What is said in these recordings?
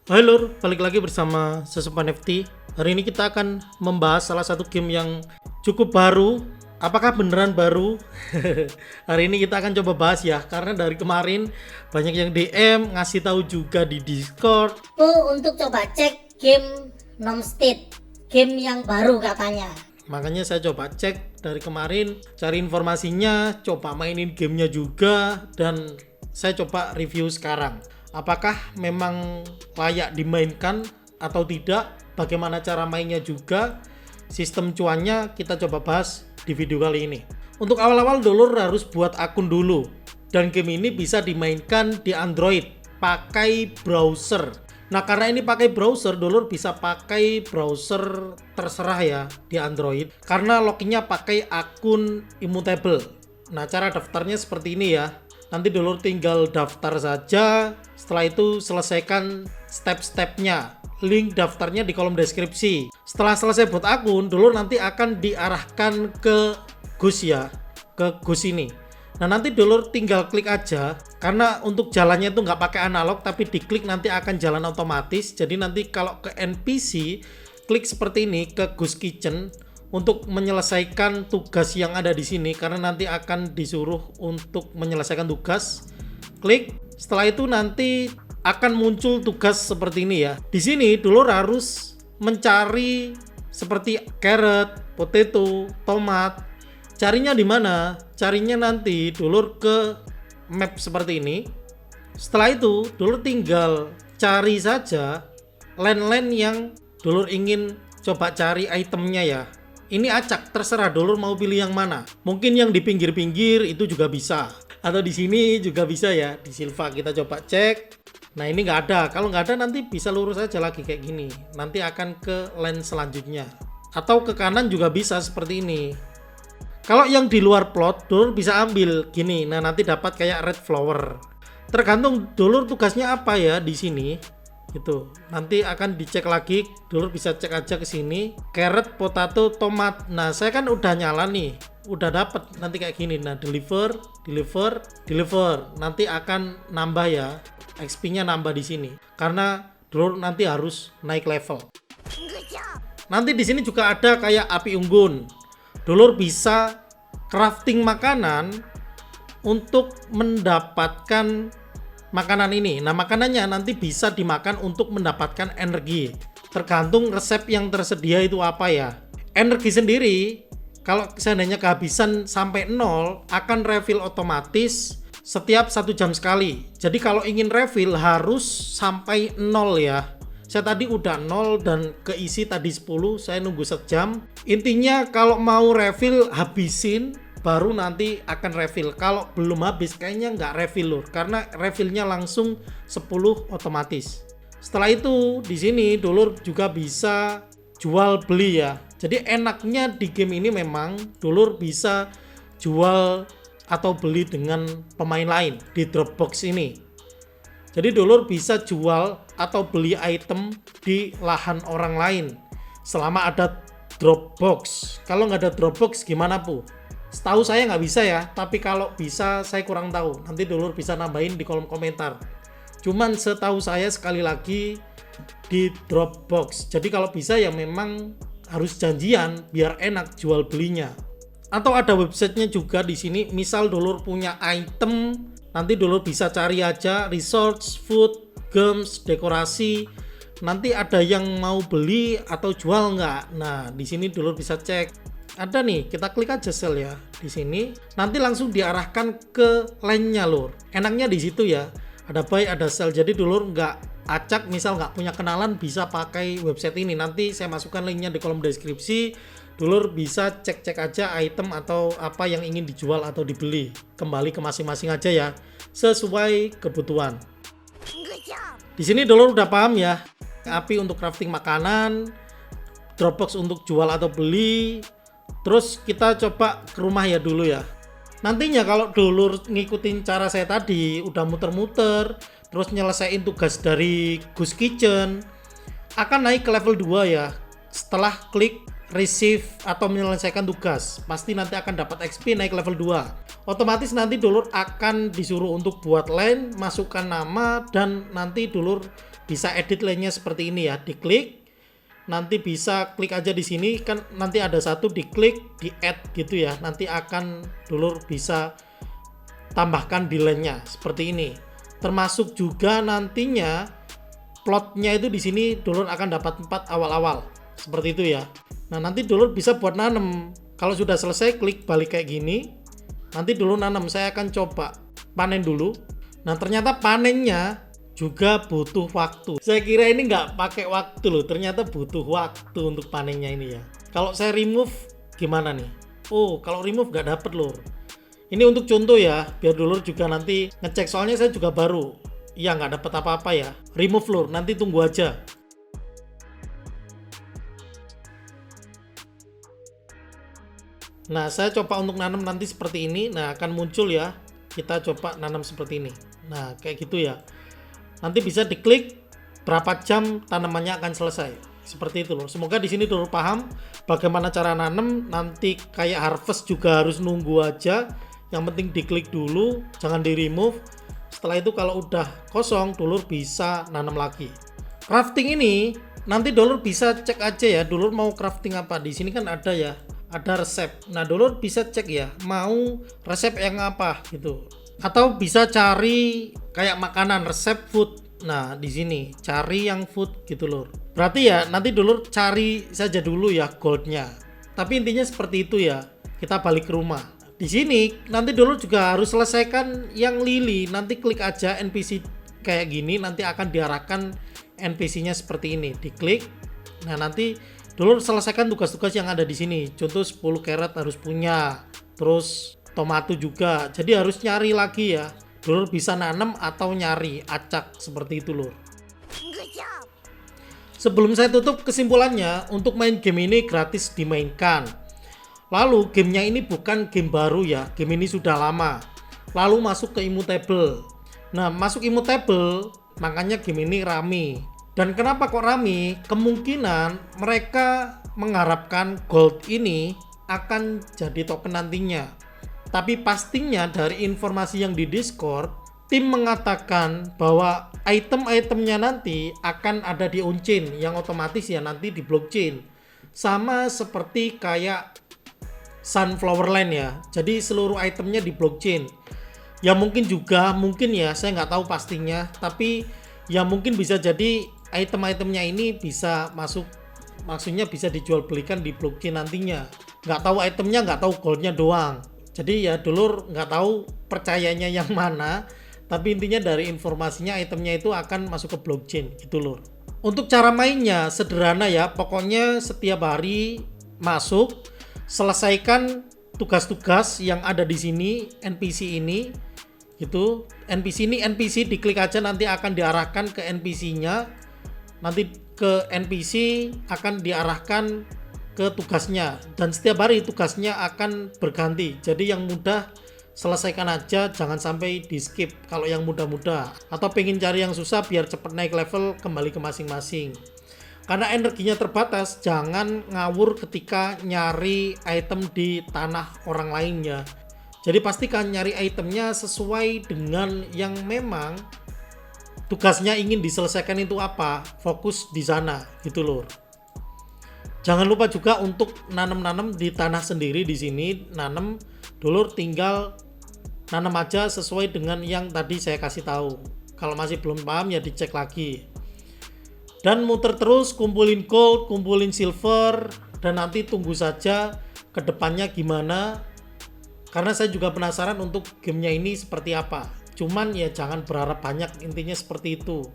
Hai Lur, balik lagi bersama Sesepan FT. Hari ini kita akan membahas salah satu game yang cukup baru. Apakah beneran baru? Hari ini kita akan coba bahas ya, karena dari kemarin banyak yang DM, ngasih tahu juga di Discord. Untuk coba cek game Nomstead, game yang baru katanya. Makanya saya coba cek dari kemarin, cari informasinya, coba mainin gamenya juga, dan saya coba review sekarang. Apakah memang layak dimainkan atau tidak, bagaimana cara mainnya juga, sistem cuannya kita coba bahas di video kali ini. Untuk awal-awal dulur harus buat akun dulu, dan game ini bisa dimainkan di Android pakai browser. Nah, karena ini pakai browser, dulur bisa pakai browser terserah ya di Android, karena loginnya pakai akun Immutable. Nah, cara daftarnya seperti ini ya. Nanti dulur tinggal daftar saja, setelah itu selesaikan step-stepnya. Link daftarnya di kolom deskripsi. Setelah selesai buat akun, dulur nanti akan diarahkan ke Gus ya, ke Gus ini. Nah, nanti dulur tinggal klik aja, karena untuk jalannya itu nggak pakai analog, tapi diklik nanti akan jalan otomatis. Jadi nanti kalau ke NPC, klik seperti ini ke Gus Kitchen untuk menyelesaikan tugas yang ada di sini, karena nanti akan disuruh untuk menyelesaikan tugas. Klik, setelah itu nanti akan muncul tugas seperti ini ya. Di sini dulur harus mencari seperti carrot, potato, tomat. Carinya di mana? Carinya nanti dulur ke map seperti ini. Setelah itu dulur tinggal cari saja land yang dulur ingin coba cari itemnya ya. Ini acak, terserah dulur mau pilih yang mana. Mungkin yang di pinggir-pinggir itu juga bisa, atau di sini juga bisa ya. Di Silva kita coba cek. Nah, ini nggak ada. Kalau nggak ada nanti bisa lurus aja lagi kayak gini. Nanti akan ke land selanjutnya. Atau ke kanan juga bisa seperti ini. Kalau yang di luar plot, dulur bisa ambil gini. Nah, nanti dapat kayak red flower. Tergantung dulur tugasnya apa ya di sini. Gitu. Nanti akan dicek lagi. Dulur bisa cek aja ke sini. Carrot, potato, tomat. Nah, saya kan udah nyala nih. Udah dapat nanti kayak gini. Nah, deliver. Nanti akan nambah ya. XP-nya nambah di sini. Karena dulur nanti harus naik level. Nanti di sini juga ada kayak api unggun. Dulur bisa crafting makanan untuk mendapatkan makanan ini. Nah, makanannya nanti bisa dimakan untuk mendapatkan energi. Tergantung resep yang tersedia itu apa ya. Energi sendiri, kalau seandainya kehabisan sampai 0, akan refill otomatis setiap 1 jam sekali. Jadi kalau ingin refill harus sampai 0 ya. Saya tadi udah 0 dan keisi tadi 10, saya nunggu sejam. Intinya kalau mau refill habisin, baru nanti akan refill. Kalau belum habis kayaknya nggak refill lur, karena refillnya langsung 10 otomatis. Setelah itu di sini dulur juga bisa jual beli ya. Jadi enaknya di game ini memang dulur bisa jual atau beli dengan pemain lain di Dropbox ini. Jadi dulur bisa jual atau beli item di lahan orang lain selama ada Dropbox. Kalau nggak ada Dropbox gimana pu? Setahu saya nggak bisa ya, tapi kalau bisa saya kurang tahu. Nanti dulur bisa nambahin di kolom komentar. Cuman setahu saya sekali lagi di Dropbox. Jadi kalau bisa ya memang harus janjian biar enak jual belinya. Atau ada websitenya juga di sini. Misal dulur punya item, nanti dulur bisa cari aja resource, food, gems, dekorasi. Nanti ada yang mau beli atau jual nggak? Nah, di sini dulur bisa cek. Ada nih, kita klik aja sell ya di sini. Nanti langsung diarahkan ke lainnya lur. Enaknya di situ ya. Ada buy, ada sell. Jadi dulur nggak acak, misal nggak punya kenalan bisa pakai website ini. Nanti saya masukkan linknya di kolom deskripsi. Dulur bisa cek-cek aja item atau apa yang ingin dijual atau dibeli. Kembali ke masing-masing aja ya, sesuai kebutuhan. Di sini dulur udah paham ya. Api untuk crafting makanan, Dropbox untuk jual atau beli. Terus kita coba ke rumah ya dulu ya. Nantinya kalau dulur ngikutin cara saya tadi, udah muter-muter, terus nyelesain tugas dari Gus Kitchen, akan naik ke level 2 ya. Setelah klik receive atau menyelesaikan tugas, pasti nanti akan dapat XP naik level 2. Otomatis nanti dulur akan disuruh untuk buat lane, masukkan nama, dan nanti dulur bisa edit lainnya seperti ini ya, diklik, nanti bisa klik aja di sini kan, nanti ada satu diklik di add gitu ya, nanti akan dulur bisa tambahkan di lainnya seperti ini. Termasuk juga nantinya plotnya itu di sini dulur akan dapat 4 awal-awal seperti itu ya. Nah nanti dulur bisa buat nanem. Kalau sudah selesai klik balik kayak gini, nanti dulur nanem. Saya akan coba panen dulu. Nah ternyata panennya juga butuh waktu. Saya kira ini nggak pakai waktu loh, ternyata butuh waktu untuk panennya ini ya. Kalau saya remove gimana nih? Oh kalau remove nggak dapet lur. Ini untuk contoh ya, biar dulur juga nanti ngecek, soalnya saya juga baru. Iya nggak dapet apa-apa ya. Remove lur, nanti tunggu aja. Nah saya coba untuk nanam nanti seperti ini. Nah akan muncul ya, kita coba nanam seperti ini. Nah kayak gitu ya. Nanti bisa diklik berapa jam tanamannya akan selesai. Seperti itu loh. Semoga di sini dulur paham bagaimana cara nanam. Nanti kayak harvest juga harus nunggu aja. Yang penting diklik dulu, jangan di remove. Setelah itu kalau udah kosong, dulur bisa nanam lagi. Crafting ini nanti dulur bisa cek aja ya, dulur mau crafting apa. Di sini kan ada ya, ada resep. Nah dulur bisa cek ya, mau resep yang apa gitu. Atau bisa cari kayak makanan, resep food. Nah di sini cari yang food gitu lur. Berarti ya nanti dulur cari saja dulu ya goldnya. Tapi intinya seperti itu ya. Kita balik ke rumah. Di sini nanti dulur juga harus selesaikan yang lili. Nanti klik aja NPC kayak gini, nanti akan diarahkan NPC-nya seperti ini. Diklik. Nah nanti dulur selesaikan tugas-tugas yang ada di sini. Contoh 10 carrot harus punya. Terus tomato juga. Jadi harus nyari lagi ya. Dulur bisa nanam atau nyari acak seperti itu lur. Sebelum saya tutup, kesimpulannya untuk main game ini gratis dimainkan. Lalu gamenya ini bukan game baru ya, game ini sudah lama. Lalu masuk ke Immutable. Nah masuk Immutable makanya game ini rame. Dan kenapa kok rame? Kemungkinan mereka mengharapkan gold ini akan jadi token nantinya. Tapi pastinya dari informasi yang di Discord, tim mengatakan bahwa item-itemnya nanti akan ada di on-chain, yang otomatis ya nanti di blockchain. Sama seperti kayak Sunflower Land ya, jadi seluruh itemnya di blockchain. Ya mungkin juga, mungkin ya, saya nggak tahu pastinya, tapi ya mungkin bisa jadi item-itemnya ini bisa masuk, maksudnya bisa dijual belikan di blockchain nantinya. Nggak tahu itemnya, nggak tahu goldnya doang. Jadi ya dulur nggak tahu percayanya yang mana, tapi intinya dari informasinya itemnya itu akan masuk ke blockchain gitu lur. Untuk cara mainnya sederhana ya, pokoknya setiap hari masuk, selesaikan tugas-tugas yang ada di sini, NPC ini gitu. NPC ini NPC diklik aja, nanti akan diarahkan ke NPC-nya. Nanti ke NPC akan diarahkan ke tugasnya, dan setiap hari tugasnya akan berganti. Jadi yang mudah selesaikan aja, jangan sampai di skip kalau yang mudah-mudah. Atau pengen cari yang susah biar cepet naik level, kembali ke masing-masing. Karena energinya terbatas, jangan ngawur ketika nyari item di tanah orang lainnya. Jadi pastikan nyari itemnya sesuai dengan yang memang tugasnya ingin diselesaikan itu apa, fokus di sana gitu lur. Jangan lupa juga untuk nanam-nanam di tanah sendiri di sini, nanam dulur tinggal nanam aja sesuai dengan yang tadi saya kasih tahu. Kalau masih belum paham ya dicek lagi. Dan muter terus, kumpulin gold, kumpulin silver, dan nanti tunggu saja ke depannya gimana. Karena saya juga penasaran untuk gamenya ini seperti apa. Cuman ya jangan berharap banyak, intinya seperti itu.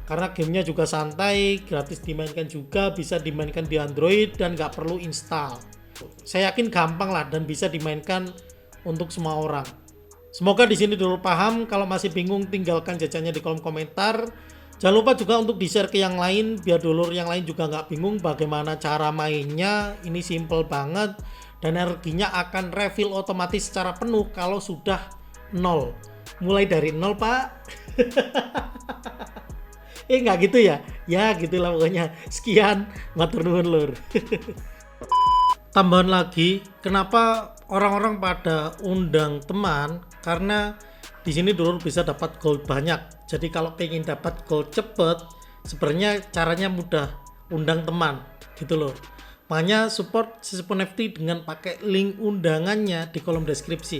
Karena gamenya juga santai, gratis dimainkan juga, bisa dimainkan di Android dan nggak perlu install. Saya yakin gampang lah dan bisa dimainkan untuk semua orang. Semoga di sini dulu paham. Kalau masih bingung tinggalkan jawabannya di kolom komentar. Jangan lupa juga untuk di-share ke yang lain, biar dulur yang lain juga nggak bingung bagaimana cara mainnya. Ini simple banget, dan energinya akan refill otomatis secara penuh kalau sudah 0. Mulai dari 0 pak. Nggak gitu ya? Ya gitulah pokoknya. Sekian, matur nuwun lur. Tambahan lagi, kenapa orang-orang pada undang teman? Karena di sini dulur bisa dapat gold banyak. Jadi kalau pengen dapat gold cepet, Sebenarnya caranya mudah, undang teman gitu loh. Makanya support Sisipun FT dengan pakai link undangannya di kolom deskripsi.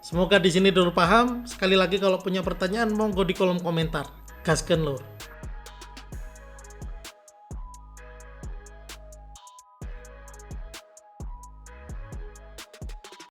Semoga di sini dulu paham. Sekali lagi kalau punya pertanyaan monggo di kolom komentar. Gaskeun lur.